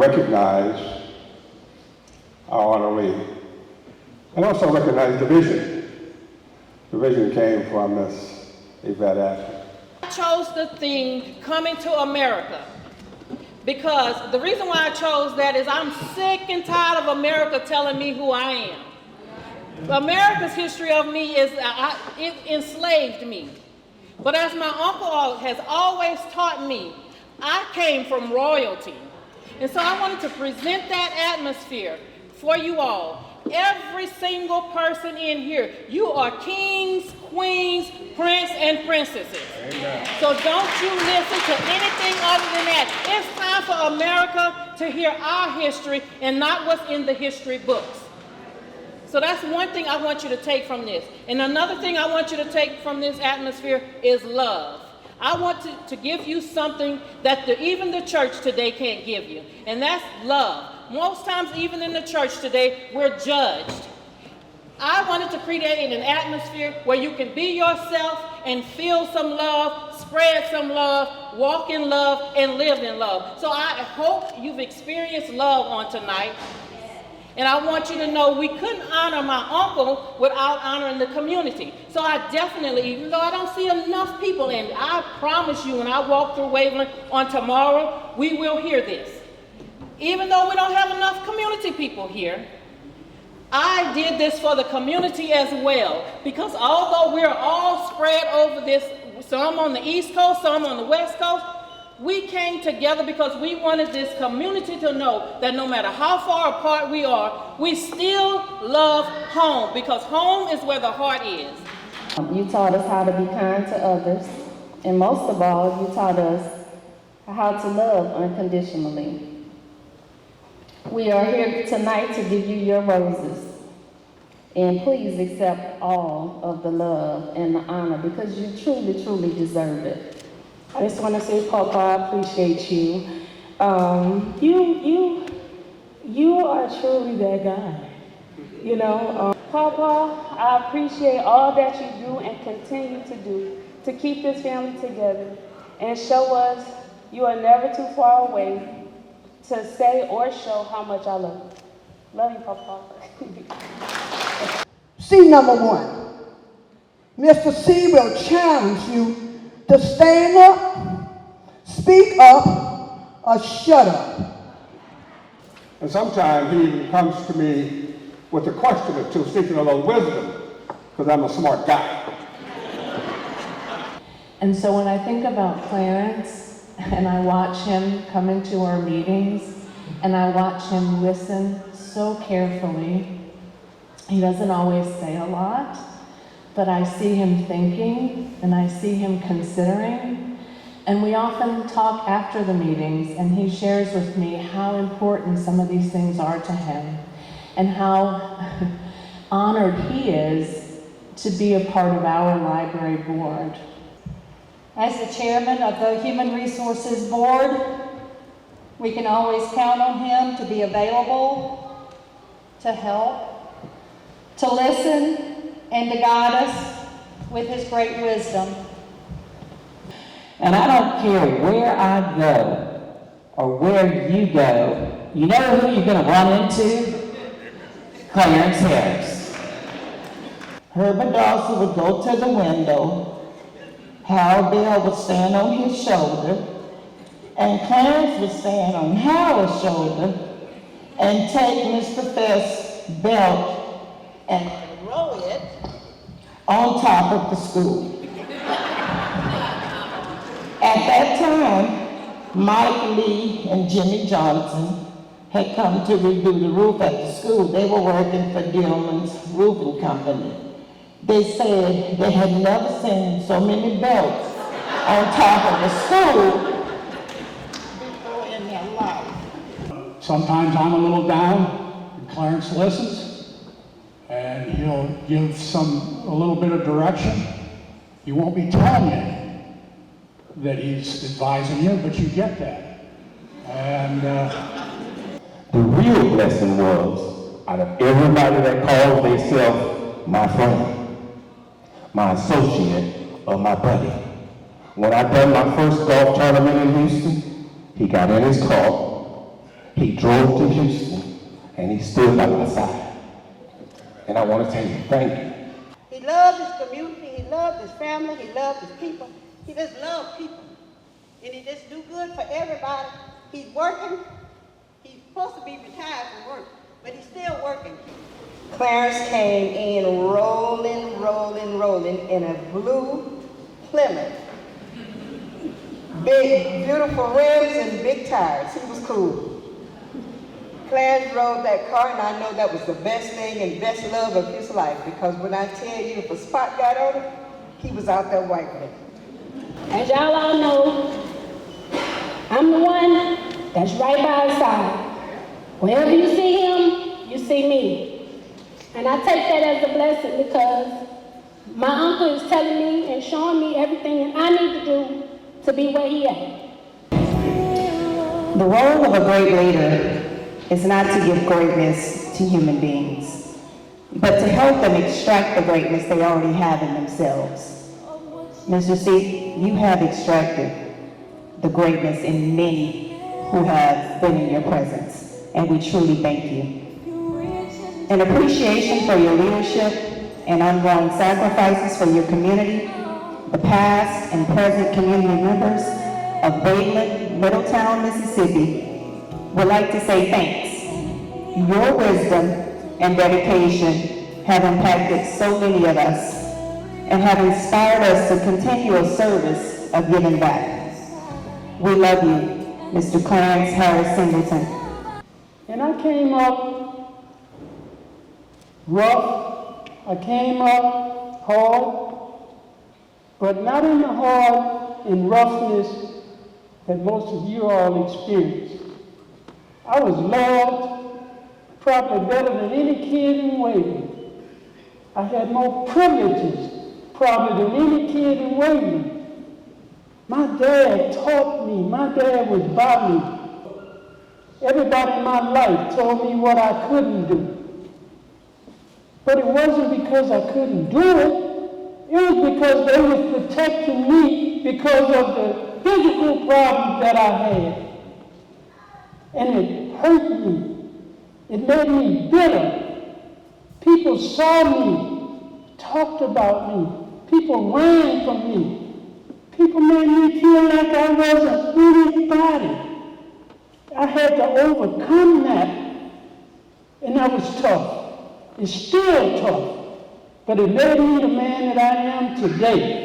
recognize our honoree and also recognize the vision. The vision came from Miss Yvette Ashton. I chose the theme, Coming to America, because the reason why I chose that is I'm sick and tired of America telling me who I am. America's history of me is, it enslaved me. But as my uncle has always taught me, I came from royalty. And so I wanted to present that atmosphere for you all. Every single person in here, you are kings, queens, prince, and princesses. Amen. So don't you listen to anything other than that. It's time for America to hear our history and not what's in the history books. So that's one thing I want you to take from this. And another thing I want you to take from this atmosphere is love. I want to give you something that even the church today can't give you, and that's love. Most times, even in the church today, we're judged. I wanted to create an atmosphere where you can be yourself and feel some love, spread some love, walk in love, and live in love. So I hope you've experienced love on tonight. And I want you to know we couldn't honor my uncle without honoring the community. So I definitely, even though I don't see enough people in, I promise you when I walk through Waveland on tomorrow, we will hear this. Even though we don't have enough community people here, I did this for the community as well. Because although we're all spread over this, some on the East Coast, some on the West Coast, we came together because we wanted this community to know that no matter how far apart we are, we still love home, because home is where the heart is. You taught us how to be kind to others, and most of all, you taught us how to love unconditionally. We are here tonight to give you your roses, and please accept all of the love and the honor, because you truly, truly deserve it. I just want to say, Papa, I appreciate you. You are truly that guy. You know, Papa, I appreciate all that you do and continue to do to keep this family together and show us you are never too far away to say or show how much I love you. Love you, Papa. C number 1. Mr. C will challenge you to stand up, speak up, or shut up. And sometimes he even comes to me with a question or two, seeking a little wisdom, because I'm a smart guy. And so when I think about Clarence, and I watch him come into our meetings, and I watch him listen so carefully, he doesn't always say a lot, but I see him thinking, and I see him considering. And we often talk after the meetings, and he shares with me how important some of these things are to him, and how honored he is to be a part of our library board. As the chairman of the Human Resources Board, we can always count on him to be available, to help, to listen, and to guide us with his great wisdom. And I don't care where I go or where you go, you know who you're going to run into? Clarence Harris. Herbert Dawson would go to the window, Harold Bell would stand on his shoulder, and Clarence would stand on Harold's shoulder and take Mr. Fest's belt and roll it on top of the school. At that time, Mike Lee and Jimmy Johnson had come to redo the roof at the school. They were working for Dillman's Roofing Company. They said they had never seen so many belts on top of the school before in their life. Sometimes I'm a little down, and Clarence listens, and he'll give a little bit of direction. He won't be telling you that he's advising you, but you get that. And the real blessing was, out of everybody that calls themselves my friend, my associate, or my buddy, when I done my first golf tournament in Houston, he got in his car, He drove to Houston and he stood by my side. And I want to tell you, thank you. He loved his community, he loved his family, he loved his people. He just loved people. And he just do good for everybody. He's working. He's supposed to be retired from work, but he's still working. Clarence came in rolling, rolling, rolling in a blue Plymouth. Big, beautiful rims and big tires. He was cool. Clarence drove that car, and I know that was the best thing and best love of his life, because when I tell you, if a spot got on it, he was out there wiping it. As y'all all know, I'm the one that's right by his side. Wherever you see him, you see me. And I take that as a blessing, because my uncle is telling me and showing me everything that I need to do to be where he at. The role of a great leader is not to give greatness to human beings, but to help them extract the greatness they already have in themselves. Mr. C, you have extracted the greatness in many who have been in your presence, and we truly thank you. In appreciation for your leadership and ongoing sacrifices for your community, the past and present community members of Bateman, Middletown, Mississippi, would like to say thanks. Your wisdom and dedication have impacted so many of us and have inspired us to continue a service of giving back. We love you, Mr. Clarence Harris Singleton. And I came up rough, I came up hard, but not in the hard and roughness that most of you all experienced. I was loved probably better than any kid in Waverly. I had more privileges probably than any kid in Waverly. My dad taught me, my dad was by me. Everybody in my life told me what I couldn't do. But it wasn't because I couldn't do it. It was because they were protecting me because of the physical problems that I had. And it hurt me. It made me bitter. People saw me, talked about me. People ran from me. People made me feel like I wasn't anybody. I had to overcome that. And that was tough. It's still tough, but it made me the man that I am today.